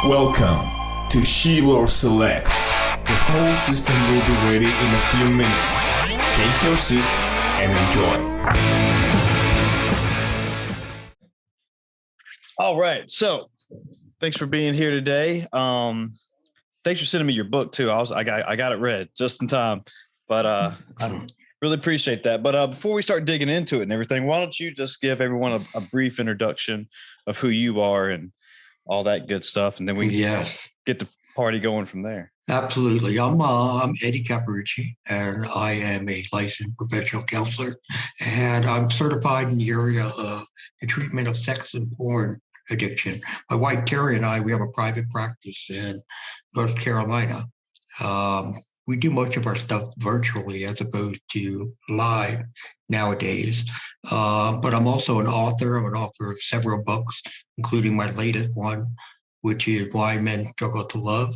Welcome to Shelor Select. The whole system will be ready in a few minutes. Take your seat and enjoy. All right. So thanks for being here today. Thanks for sending me your book too. I got it read just in time, but I really appreciate that. But before we start digging into it and everything, why don't you just give everyone a brief introduction of who you are and all that good stuff, and then we get the party going from there. Absolutely. I'm Eddie Capparucci, and I am a licensed professional counselor, and I'm certified in the area of the treatment of sex and porn addiction. My wife Terry and I, we have a private practice in North Carolina. We do much of our stuff virtually as opposed to live nowadays. But I'm also an author. I'm an author of several books, including my latest one, which is Why Men Struggle to Love,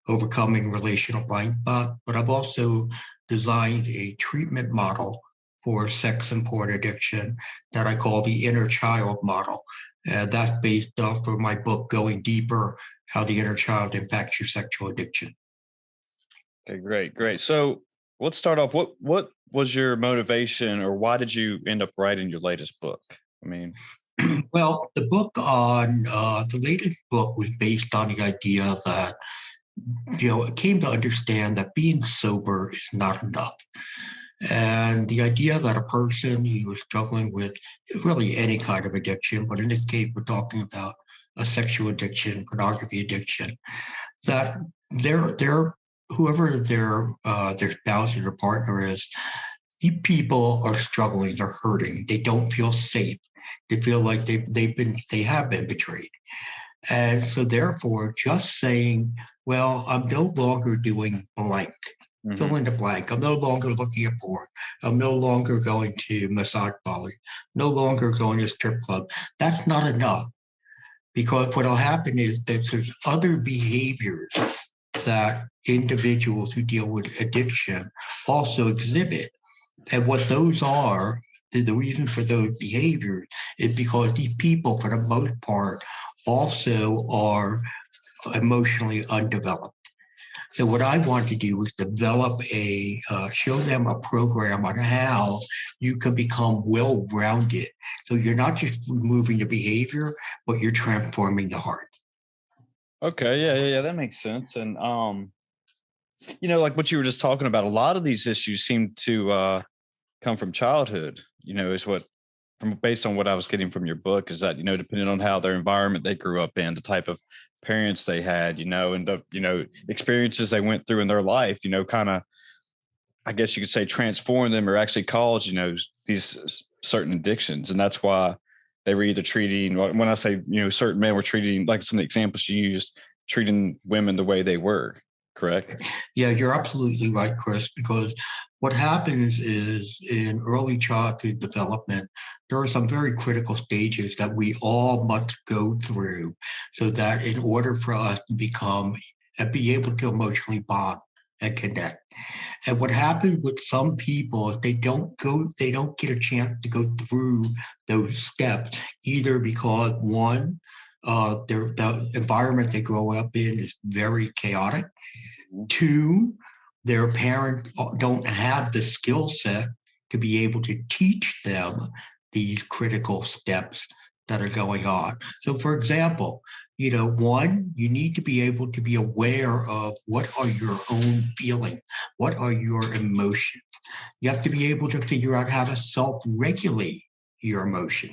Overcoming Relational Blind Spot. But I've also designed a treatment model for sex and porn addiction that I call the inner child model. That's based off of my book, Going Deeper, How the Inner Child Impacts Your Sexual Addiction. Okay, great. So let's start off. What was your motivation, or why did you end up writing your latest book? I mean, well, the latest book was based on the idea that, I came to understand that being sober is not enough. And the idea that a person who is struggling with really any kind of addiction, but in this case, we're talking about a sexual addiction, pornography addiction, that they're whoever their spouse or their partner is, these people are struggling, they're hurting, they don't feel safe, they feel like they have been betrayed. And so therefore, just saying, well, I'm no longer doing blank, fill in the blank. I'm no longer looking at porn. I'm no longer going to massage parlor, no longer going to strip club. That's not enough. Because what will happen is that there's other behaviors that individuals who deal with addiction also exhibit. And what those are, the reason for those behaviors is because these people, for the most part, also are emotionally undeveloped. So what I want to do is develop show them a program on how you can become well-rounded. So you're not just removing the behavior, but you're transforming the heart. Okay, yeah, that makes sense. And like what you were just talking about, a lot of these issues seem to come from childhood. Is what based on what I was getting from your book is that depending on how their environment they grew up in, the type of parents they had, and the experiences they went through in their life, kind of, I guess you could say, transform them or actually cause these certain addictions. And that's why they were either treating, when I say certain men were treating, like some of the examples you used, treating women the way they were. Correct? Yeah, you're absolutely right, Chris, because what happens is in early childhood development, there are some very critical stages that we all must go through so that in order for us to be able to emotionally bond and connect. And what happens with some people is they don't get a chance to go through those steps, either because one, the environment they grow up in is very chaotic. Two, their parents don't have the skill set to be able to teach them these critical steps that are going on. So for example, one, you need to be able to be aware of what are your own feelings, what are your emotions. You have to be able to figure out how to self-regulate your emotion.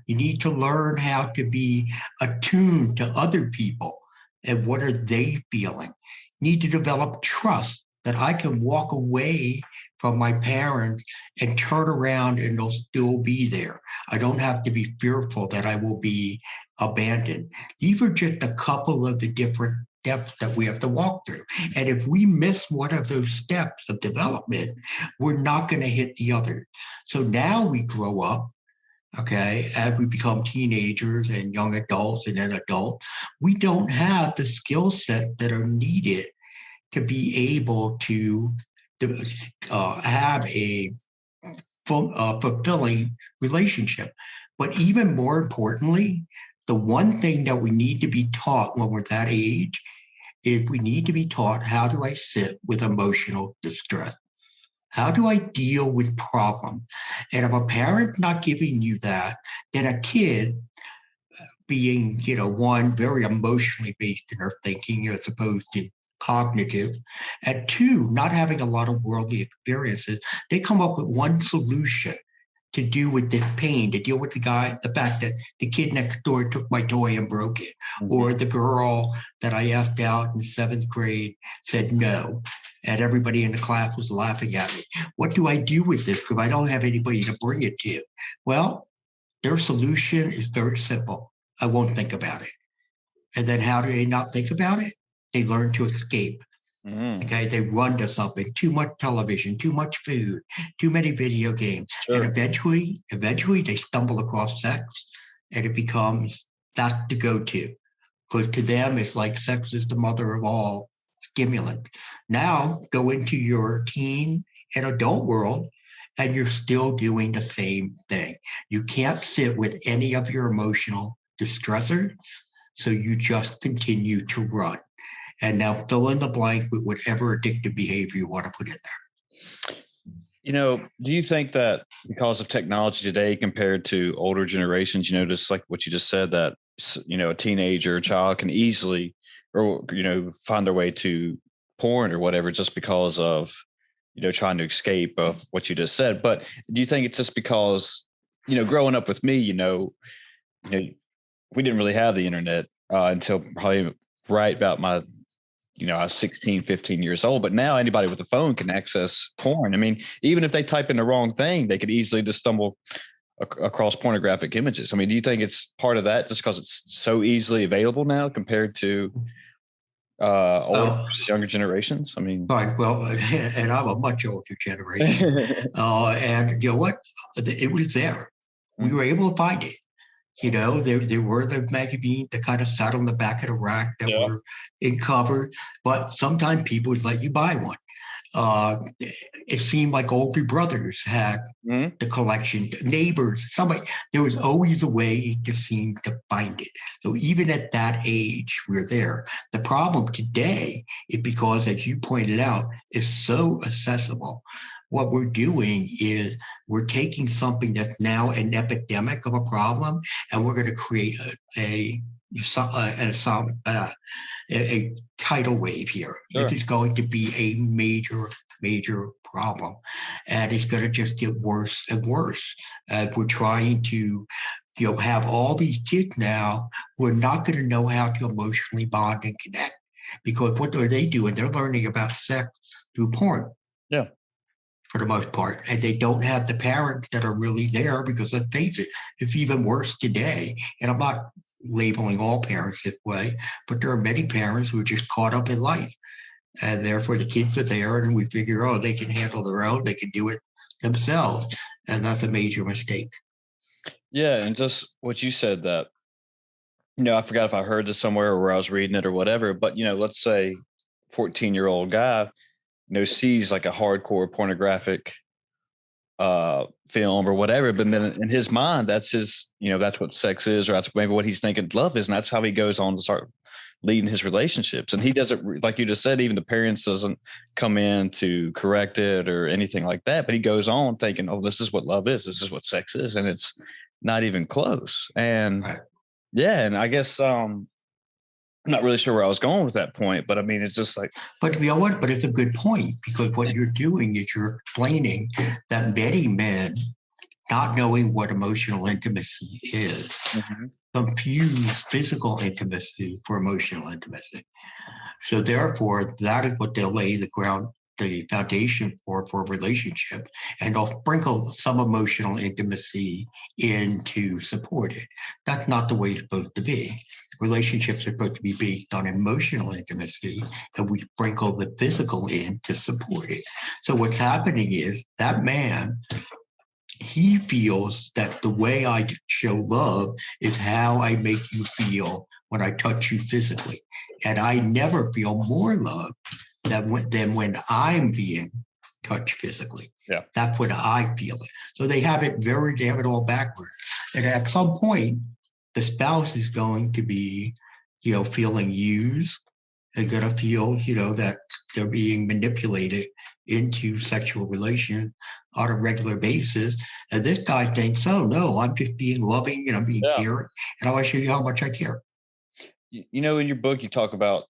You need to learn how to be attuned to other people and what are they feeling. You need to develop trust that I can walk away from my parents and turn around and they'll still be there. I don't have to be fearful that I will be abandoned. These are just a couple of the different steps that we have to walk through. And if we miss one of those steps of development, we're not going to hit the other. So now we grow up. Okay, as we become teenagers and young adults and then adults, we don't have the skill set that are needed to be able to have a fulfilling relationship. But even more importantly, The one thing that we need to be taught when we're that age is we need to be taught, how do I sit with emotional distress? How do I deal with problems? And if a parent's not giving you that, then a kid being, one, very emotionally based in their thinking as opposed to cognitive, and two, not having a lot of worldly experiences, they come up with one solution to deal with this pain, to deal with the fact that the kid next door took my toy and broke it, or the girl that I asked out in 7th grade said no, and everybody in the class was laughing at me. What do I do with this? Because I don't have anybody to bring it to. Well, their solution is very simple. I won't think about it. And then how do they not think about it? They learn to escape. Okay, they run to something, too much television, too much food, too many video games. Sure. And eventually they stumble across sex, and it becomes that's the go-to. Because to them, it's like sex is the mother of all stimulants. Now go into your teen and adult world, and you're still doing the same thing. You can't sit with any of your emotional distressors, so you just continue to run. And now fill in the blank with whatever addictive behavior you want to put in there. Do you think that because of technology today compared to older generations, just like what you just said, that, a teenager or child can easily, or, find their way to porn or whatever, just because of, trying to escape of what you just said. But do you think it's just because, growing up with me, we didn't really have the internet until probably right about my, I was 16, 15 years old, but now anybody with a phone can access porn. I mean, even if they type in the wrong thing, they could easily just stumble across pornographic images. I mean, do you think it's part of that just because it's so easily available now compared to older versus younger generations? I mean, right. Well, and I'm a much older generation. And you know what? It was there. We were able to find it. There were the magazines that kind of sat on the back of the rack that were in cover, but sometimes people would let you buy one. It seemed like older brothers had the collection, neighbors, somebody. There was always a way to seem to find it. So even at that age, we're there. The problem today is because, as you pointed out, it's so accessible. What we're doing is we're taking something that's now an epidemic of a problem, and we're going to create a tidal wave here. Sure. This is going to be a major problem, and it's going to just get worse and worse. We're trying to have all these kids now who are not going to know how to emotionally bond and connect, because what are they doing? They're learning about sex through porn. Yeah. For the most part, and they don't have the parents that are really there, because let's face it, it's even worse today. And I'm not labeling all parents this way, but there are many parents who are just caught up in life, and therefore the kids are there, and we figure, they can handle their own, they can do it themselves, and that's a major mistake. Yeah, and just what you said, that I forgot if I heard this somewhere or where I was reading it or whatever, but let's say 14-year-old guy sees like a hardcore pornographic film or whatever, but then in his mind, that's his, that's what sex is, or that's maybe what he's thinking love is, and that's how he goes on to start leading his relationships. And he doesn't, like you just said, even the parents doesn't come in to correct it or anything like that, but he goes on thinking, this is what love is, this is what sex is, and it's not even close. And and I guess I'm not really sure where I was going with that point, but I mean, it's just like. But you know what? But it's a good point, because what you're doing is you're explaining that many men, not knowing what emotional intimacy is, confuse physical intimacy for emotional intimacy. So therefore, that is what they'll lay the foundation for a relationship, and they'll sprinkle some emotional intimacy in to support it. That's not the way it's supposed to be. Relationships are supposed to be based on emotional intimacy, and we sprinkle the physical in to support it. So what's happening is that man, he feels that the way I show love is how I make you feel when I touch you physically. And I never feel more love than when I'm being touched physically. Yeah. That's when I feel it. So they have it all backward. And at some point, the spouse is going to be, feeling used. They're going to feel, that they're being manipulated into sexual relations on a regular basis. And this guy thinks, oh, no, I'm just being loving and I'm being Yeah. caring. And I want to show you how much I care. In your book, you talk about,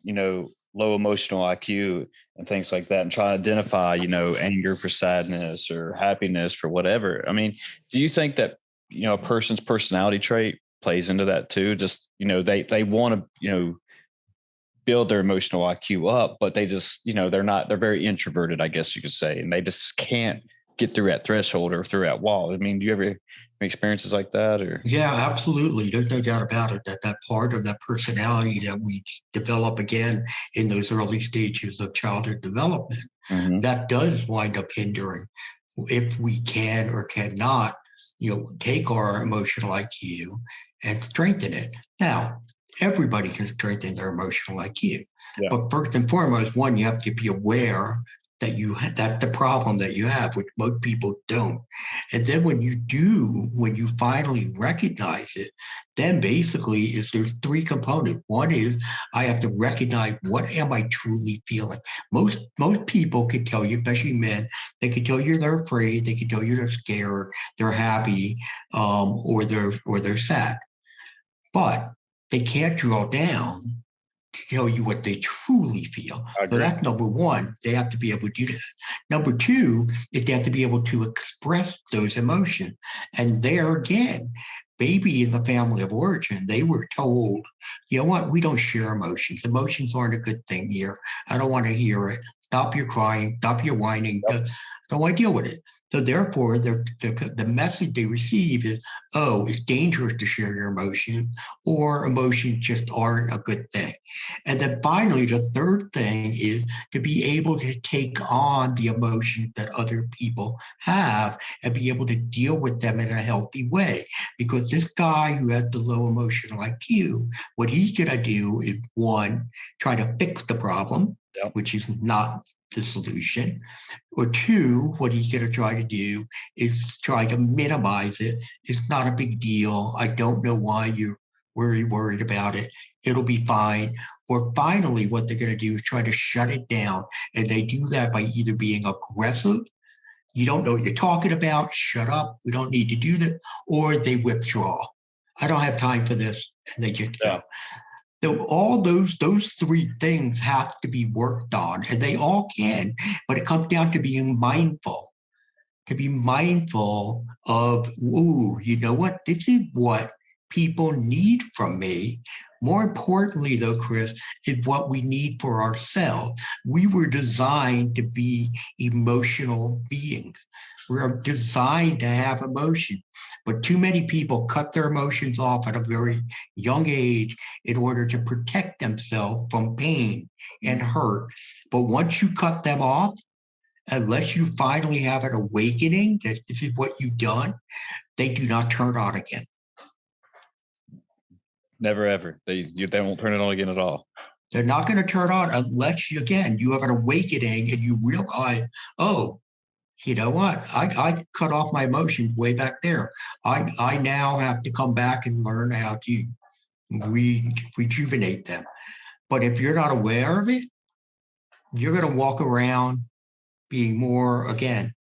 low emotional IQ and things like that, and try to identify, anger for sadness or happiness for whatever. I mean, do you think that, a person's personality trait plays into that too? Just, they want to, build their emotional IQ up, but they just, they're very introverted, I guess you could say, and they just can't get through that threshold or through that wall. I mean, do you ever have experiences like that? Or Yeah, absolutely. There's no doubt about it that part of that personality that we develop again in those early stages of childhood development, that does wind up hindering if we can or cannot, take our emotional IQ and strengthen it. Now, everybody can strengthen their emotional IQ. Yeah. But first and foremost, one, you have to be aware that that's the problem that you have, which most people don't. And then when you finally recognize it, then basically there's three components. One is I have to recognize what am I truly feeling. Most people can tell you, especially men, they can tell you they're afraid, they can tell you they're scared, they're happy, or they're sad. But they can't drill down to tell you what they truly feel. So that's number one. They have to be able to do that. Number two is they have to be able to express those emotions. And there again, maybe in the family of origin, they were told, you know what, we don't share emotions. Emotions aren't a good thing here. I don't want to hear it. Stop your crying, stop your whining. I don't want to deal with it. So therefore, the message they receive is, oh, it's dangerous to share your emotions, or emotions just aren't a good thing. And then finally, the third thing is to be able to take on the emotions that other people have and be able to deal with them in a healthy way. Because this guy who has the low emotional IQ, what he's going to do is, one, try to fix the problem, which is not the solution. Or two, what he's going to try to do is try to minimize it. It's not a big deal. I don't know why you're worried about it. It'll be fine. Or finally, what they're going to do is try to shut it down. And they do that by either being aggressive, you don't know what you're talking about, shut up, we don't need to do that, or they withdraw. I don't have time for this, and they just go. So all those three things have to be worked on, and they all can, but it comes down to being mindful. To be mindful of, ooh, you know what? This is what people need from me. More importantly, though, Chris, is what we need for ourselves. We were designed to be emotional beings. We're designed to have emotion, but too many people cut their emotions off at a very young age in order to protect themselves from pain and hurt. But once you cut them off, unless you finally have an awakening that this is what you've done, they do not turn on again. Never ever. They won't turn it on again at all. They're not going to turn on unless you have an awakening and you realize, oh, you know what? I cut off my emotions way back there. I now have to come back and learn how to rejuvenate them. But if you're not aware of it, you're going to walk around being more, again,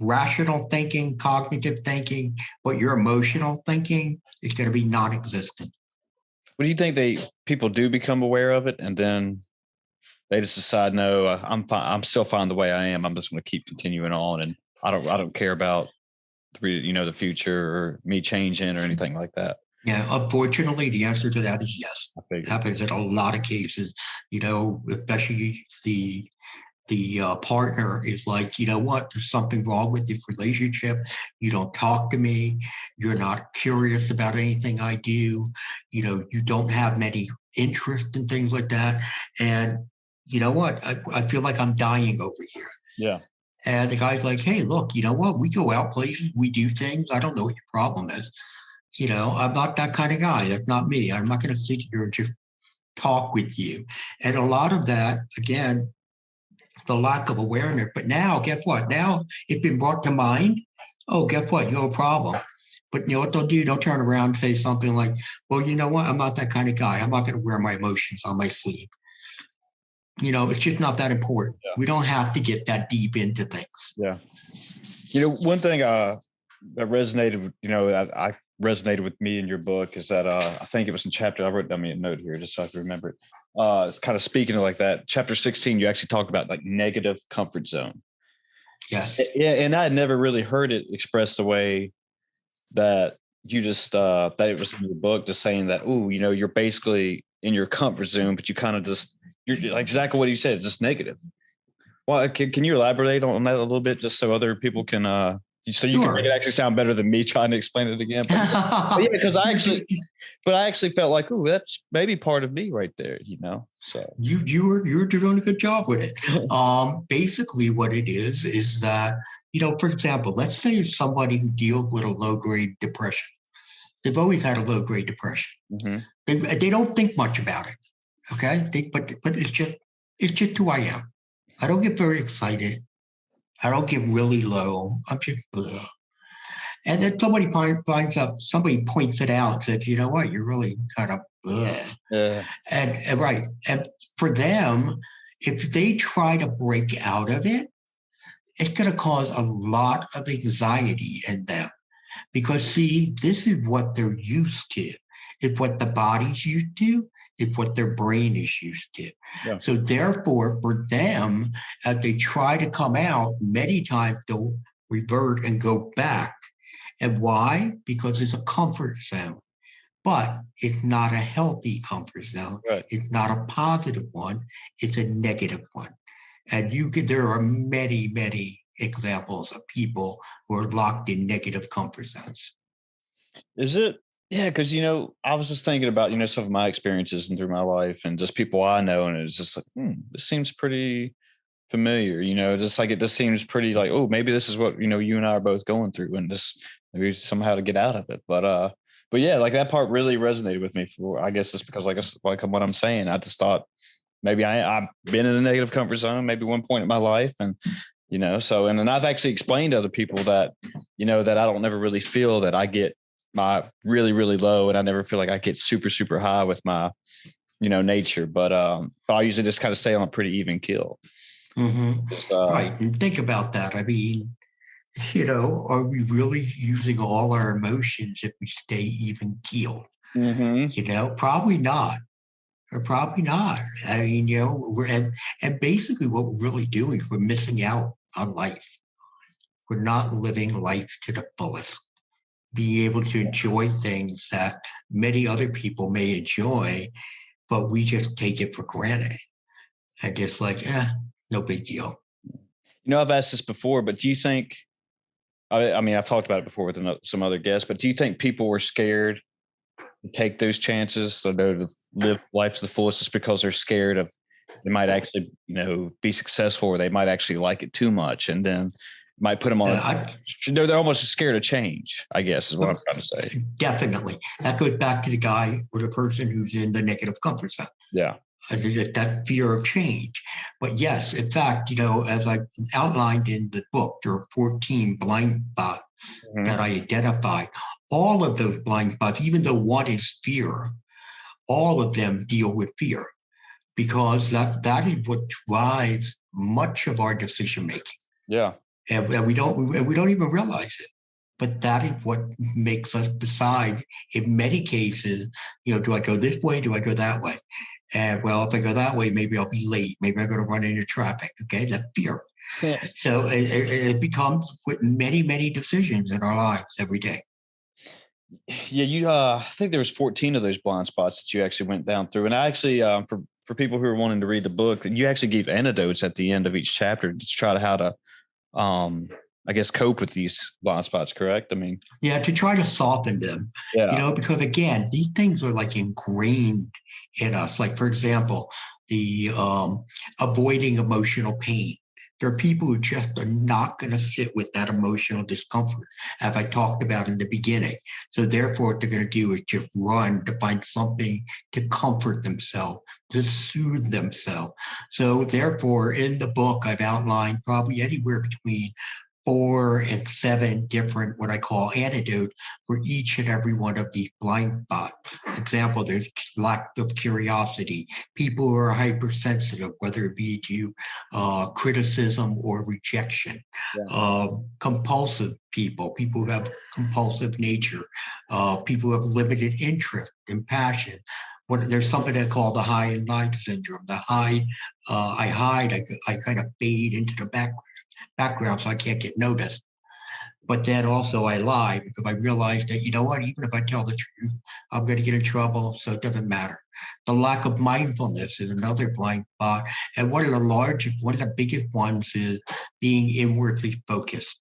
rational thinking, cognitive thinking, but your emotional thinking is going to be non-existent. What do you think people do become aware of it, and then they just decide, no, I'm fine. I'm still fine the way I am. I'm just going to keep continuing on, and I don't care about the future or me changing or anything like that. Yeah, unfortunately, the answer to that is yes. It happens in a lot of cases. Especially the partner is like, you know what, there's something wrong with this relationship. You don't talk to me. You're not curious about anything I do. You don't have many interests and things like that. And you know what? I feel like I'm dying over here. Yeah. And the guy's like, hey, look, you know what? We go out places, we do things. I don't know what your problem is. I'm not that kind of guy. That's not me. I'm not going to sit here and just talk with you. And a lot of that, again, the lack of awareness. But now, guess what? Now it's been brought to mind. Oh, guess what? You have a problem. But you know what they'll do? They'll turn around and say something like, well, you know what? I'm not that kind of guy. I'm not going to wear my emotions on my sleeve. You know, it's just not that important. Yeah. We don't have to get that deep into things. Yeah. One thing that resonated, I resonated with me in your book is that I think it was in chapter, I wrote down me a note here just so I can remember it. It's kind of speaking of like that. Chapter 16, you actually talk about like negative comfort zone. Yes. Yeah. And I had never really heard it expressed the way that you just that it was in your book, just saying that, you're basically in your comfort zone, but you kind of you're like exactly what you said, it's just negative. Well, can you elaborate on that a little bit, just so other people can so you can make it actually sound better than me trying to explain it again? But yeah, because I actually felt like, that's maybe part of me right there, So you're doing a good job with it. Basically, what it is that, for example, let's say somebody who deals with a low grade depression. They've always had a low grade depression. Mm-hmm. They don't think much about it. Okay, but it's just who I am. I don't get very excited. I don't get really low. I'm just blah. And then somebody somebody points it out, says, you know what, you're really kind of blah. Yeah. And right. And for them, if they try to break out of it, it's going to cause a lot of anxiety in them. Because see, this is what they're used to. It's what the body's used to. It's what their brain is used to. Yeah. So therefore, for them, as they try to come out, many times they'll revert and go back. And why? Because it's a comfort zone. But it's not a healthy comfort zone. Right. It's not a positive one. It's a negative one. And there are many, many examples of people who are locked in negative comfort zones. Is it? Yeah, because I was just thinking about some of my experiences and through my life and just people I know, and it's just like, this seems pretty familiar. Just like it just seems pretty like, maybe this is what you and I are both going through, and just maybe somehow to get out of it. But yeah, like that part really resonated with me. I guess it's because like what I'm saying, I just thought maybe I've been in a negative comfort zone maybe one point in my life, and and then I've actually explained to other people that that I don't never really feel that I get my really, really low, and I never feel like I get super, super high with my, nature. But I usually just kind of stay on a pretty even keel. Mm-hmm. Right. And think about that. I mean, are we really using all our emotions if we stay even keeled? Mm-hmm. Probably not. Or probably not. I mean, and basically what we're really doing is we're missing out on life. We're not living life to the fullest. Being able to enjoy things that many other people may enjoy, but we just take it for granted. And just like, no big deal. I've asked this before, but do you think, I mean, I've talked about it before with some other guests, but do you think people were scared to take those chances, so to live life to the fullest, just because they're scared of they might actually, be successful, or they might actually like it too much, and then might put them on. They're almost scared of change, I guess, is what I'm trying to say. Definitely. That goes back to the guy or the person who's in the negative comfort zone. Yeah. That fear of change. But yes, in fact, as I outlined in the book, there are 14 blind spots that I identified. All of those blind spots, even though one is fear, all of them deal with fear, because that is what drives much of our decision making. Yeah. And we don't even realize it. But that is what makes us decide, in many cases, do I go this way? Do I go that way? And well, if I go that way, maybe I'll be late. Maybe I'm going to run into traffic. Okay, that's fear. Yeah. So it becomes with many, many decisions in our lives every day. Yeah, I think there was 14 of those blind spots that you actually went down through. And I actually, for people who are wanting to read the book, you actually gave antidotes at the end of each chapter to try to how to, I guess, cope with these blind spots, correct? I mean, yeah, to try to soften them, because again, these things are like ingrained in us. Like, for example, the avoiding emotional pain. There are people who just are not going to sit with that emotional discomfort, as I talked about in the beginning. So therefore, what they're going to do is just run to find something to comfort themselves, to soothe themselves. So therefore, in the book, I've outlined probably anywhere between 4 and 7 different, what I call antidotes for each and every one of these blind spots. Example, there's lack of curiosity, people who are hypersensitive, whether it be to criticism or rejection, compulsive people who have compulsive nature, people who have limited interest and passion. There's something I call the high and light syndrome. The high, I hide, I kind of fade into the background so I can't get noticed. But then also I lie because I realize that, you know what, even if I tell the truth, I'm going to get in trouble, so it doesn't matter. The lack of mindfulness is another blind spot. And one of the biggest ones is being inwardly focused.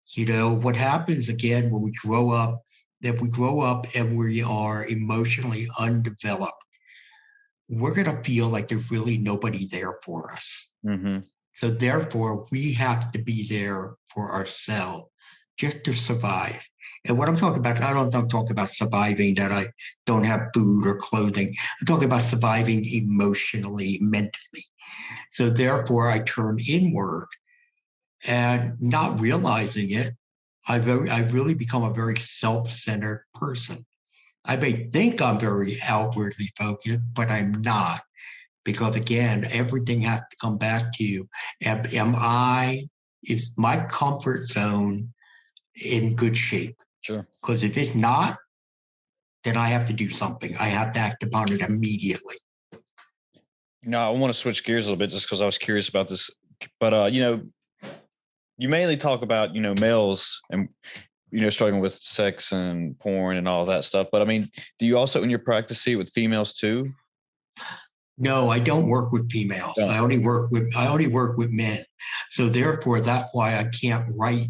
You know, what happens again when we grow up, if we grow up and we are emotionally undeveloped, we're going to feel like there's really nobody there for us. Mm-hmm. So therefore, we have to be there for ourselves just to survive. And what I'm talking about, I'm talking about surviving that I don't have food or clothing. I'm talking about surviving emotionally, mentally. So therefore, I turn inward and not realizing it, I've really become a very self-centered person. I may think I'm very outwardly focused, but I'm not. Because again, everything has to come back to you. Is my comfort zone in good shape? Sure. Because if it's not, then I have to do something. I have to act upon it immediately. I want to switch gears a little bit just because I was curious about this. But, you mainly talk about, males and, struggling with sex and porn and all that stuff. But I mean, do you also in your practice see it with females too? No, I don't work with females. No. I only work with men. So therefore, that's why I can't write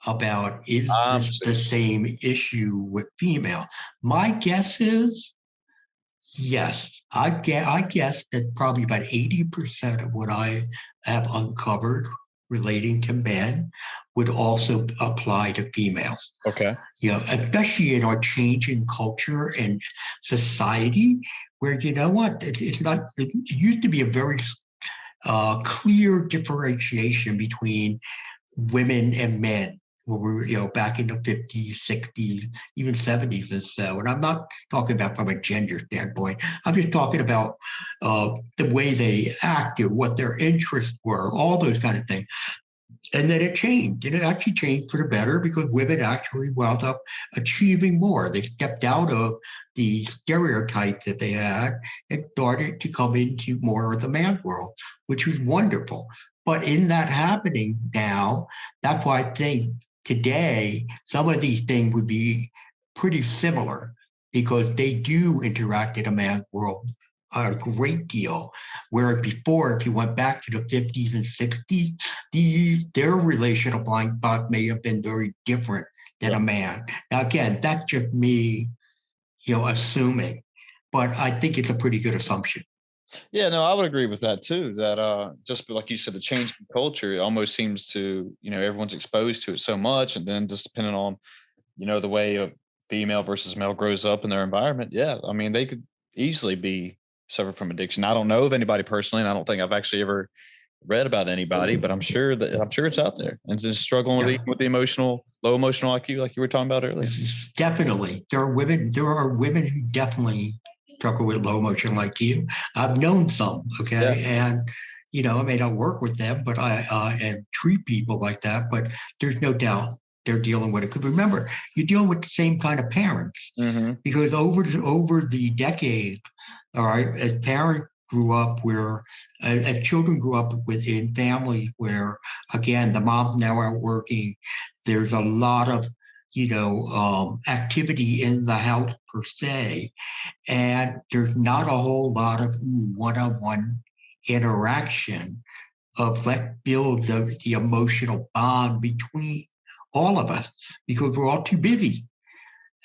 about is this the same issue with female. My guess is yes. I guess that probably about 80% of what I have uncovered relating to men would also apply to females. Okay. Especially in our changing culture and society, where you know what, it's not. It used to be a very clear differentiation between women and men. When we were, back in the 50s, 60s, even 70s and so. And I'm not talking about from a gender standpoint. I'm just talking about the way they acted, what their interests were, all those kind of things. And then it changed, and it actually changed for the better because women actually wound up achieving more. They stepped out of the stereotypes that they had and started to come into more of the man world, which was wonderful. But in that happening now, that's why I think today some of these things would be pretty similar because they do interact in a man's world a great deal. Where before, if you went back to the 50s and 60s, their relational blind spot may have been very different than a man. Now, again, that's just me, assuming, but I think it's a pretty good assumption. Yeah, no, I would agree with that too. That just like you said, the change in culture, it almost seems to, everyone's exposed to it so much. And then just depending on, the way a female versus male grows up in their environment. Yeah. I mean, they could easily be suffer from addiction. I don't know of anybody personally, and I don't think I've actually ever read about anybody, but I'm sure it's out there and just struggling with the low emotional IQ, like you were talking about earlier. Definitely. There are women who definitely struggle with low emotional IQ. I've known some, okay. Yeah. And, I may not work with them, but and treat people like that, but there's no doubt they're dealing with it. Because remember, you're dealing with the same kind of parents because over the decades, all right, as parents grew up as children grew up within families where, again, the mom's now out working, there's a lot of, activity in the house per se, and there's not a whole lot of one-on-one interaction of let's build the emotional bond between all of us because we're all too busy.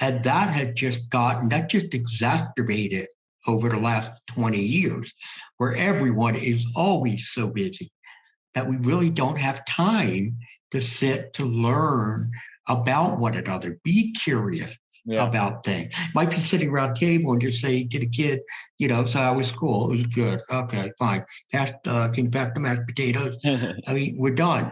And that just exacerbated over the last 20 years, where everyone is always so busy that we really don't have time to sit to learn about one another, be curious about things. Might be sitting around a table and just say to the kid, so how was school? It was good. Okay, fine. Can you pass the mashed potatoes? I mean, we're done.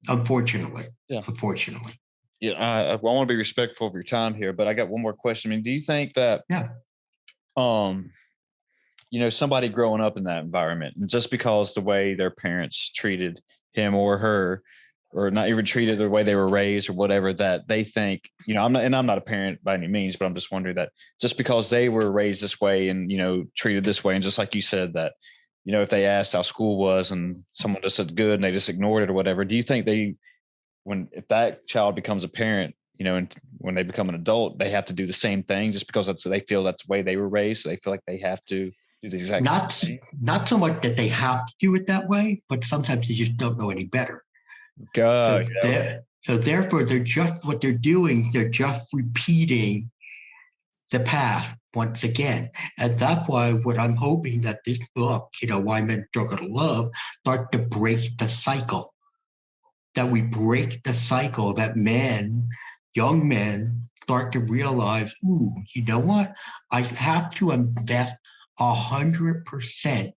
Unfortunately. Yeah. Unfortunately. Yeah, I want to be respectful of your time here, but I got one more question. I mean, do you think that, Yeah. um, somebody growing up in that environment, and just because the way their parents treated him or her, or not even treated the way they were raised or whatever, that they think, I'm not a parent by any means, but I'm just wondering that just because they were raised this way and, treated this way, and just like you said that, if they asked how school was and someone just said good and they just ignored it or whatever, do you think if that child becomes a parent, and when they become an adult, they have to do the same thing just because they feel that's the way they were raised. So they feel like they have to do the exact same Not thing. not so much that they have to do it that way, but sometimes they just don't know any better. So God, so therefore, they're just what they're doing. They're just repeating the past once again, and that's why what I'm hoping that this book, Why Men Struggle to Love, start to break the cycle. That we break the cycle. That young men, start to realize, ooh, you know what? I have to invest 100%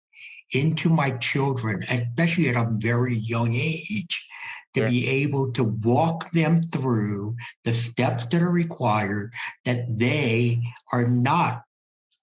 into my children, especially at a very young age, to be able to walk them through the steps that are required, that they are not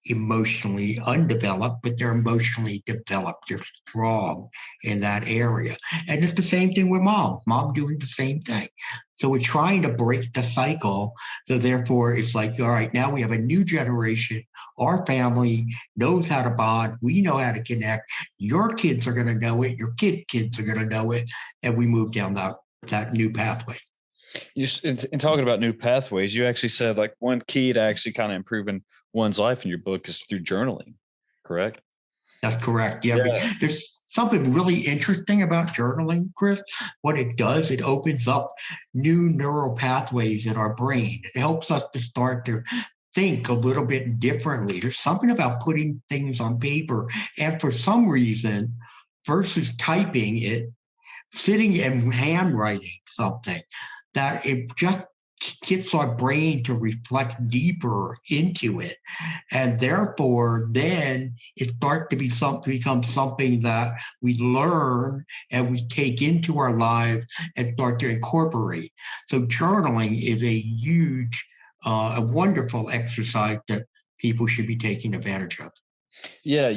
emotionally undeveloped, but they're emotionally developed. They're strong in that area. And it's the same thing with mom doing the same thing. So we're trying to break the cycle. So therefore it's like, all right, now we have a new generation. Our family knows how to bond. We know how to connect. Your kids are going to know it. Your kids are going to know it. And we move down that new pathway. In talking about new pathways, you actually said like one key to actually kind of improving one's life in your book is through journaling, correct? That's correct. Yeah. There's something really interesting about journaling, Chris. What it does, it opens up new neural pathways in our brain. It helps us to start to think a little bit differently. There's something about putting things on paper. And for some reason, versus typing it, sitting and handwriting something, that it just gets our brain to reflect deeper into it. And therefore, then it starts to become something that we learn and we take into our lives and start to incorporate. So journaling is a wonderful exercise that people should be taking advantage of. Yeah,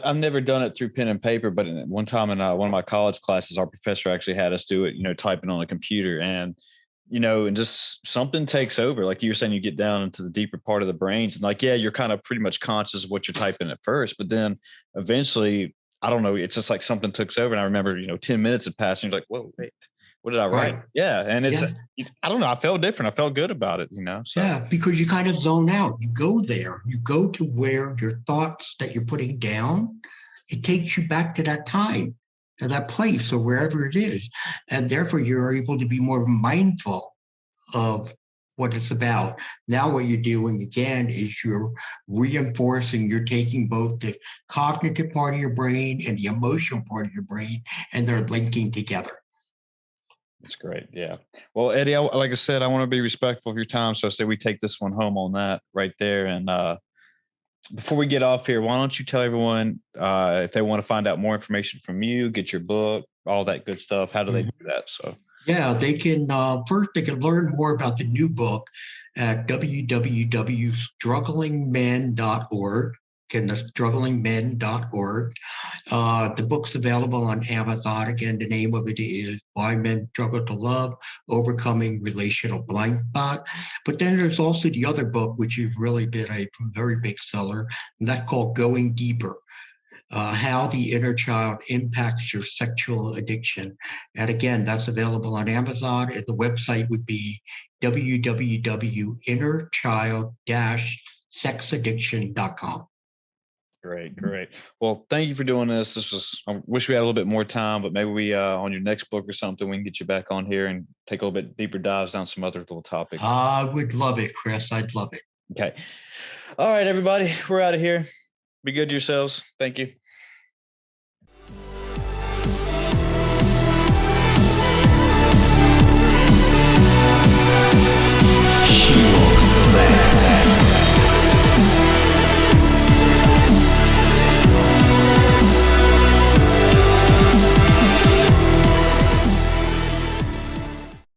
I've never done it through pen and paper, but one time in one of my college classes, our professor actually had us do it, typing on a computer, and and just something takes over. Like you were saying, you get down into the deeper part of the brains, and like, yeah, you're kind of pretty much conscious of what you're typing at first, but then eventually, I don't know, it's just like something takes over. And I remember, 10 minutes had passed, and you're like, whoa, wait, what did I write? Right. Yeah, and I don't know, I felt different. I felt good about it, So. Yeah, because you kind of zone out. You go there. You go to where your thoughts that you're putting down, it takes you back to that time, to that place, or wherever it is. And therefore, you're able to be more mindful of what it's about. Now, what you're doing again is you're reinforcing, you're taking both the cognitive part of your brain and the emotional part of your brain, and they're linking together. That's great. Yeah. Well, Eddie, like I said, I want to be respectful of your time. So I say we take this one home on that right there. And before we get off here, why don't you tell everyone if they want to find out more information from you, get your book, all that good stuff, how do they do that? So yeah, they can first they can learn more about the new book at www.strugglingmen.org. Again, that's strugglingmen.org. The book's available on Amazon. Again, the name of it is Why Men Struggle to Love, Overcoming Relational Blind Spot. But then there's also the other book, which has really been a very big seller, and that's called Going Deeper. How the Inner Child Impacts Your Sexual Addiction. And again, that's available on Amazon. And the website would be www.innerchild-sexaddiction.com. Great. Well, thank you for doing this. I wish we had a little bit more time, but maybe we on your next book or something, we can get you back on here and take a little bit deeper dives down some other little topics. I would love it, Chris. I'd love it. Okay. All right, everybody, we're out of here. Be good to yourselves. Thank you.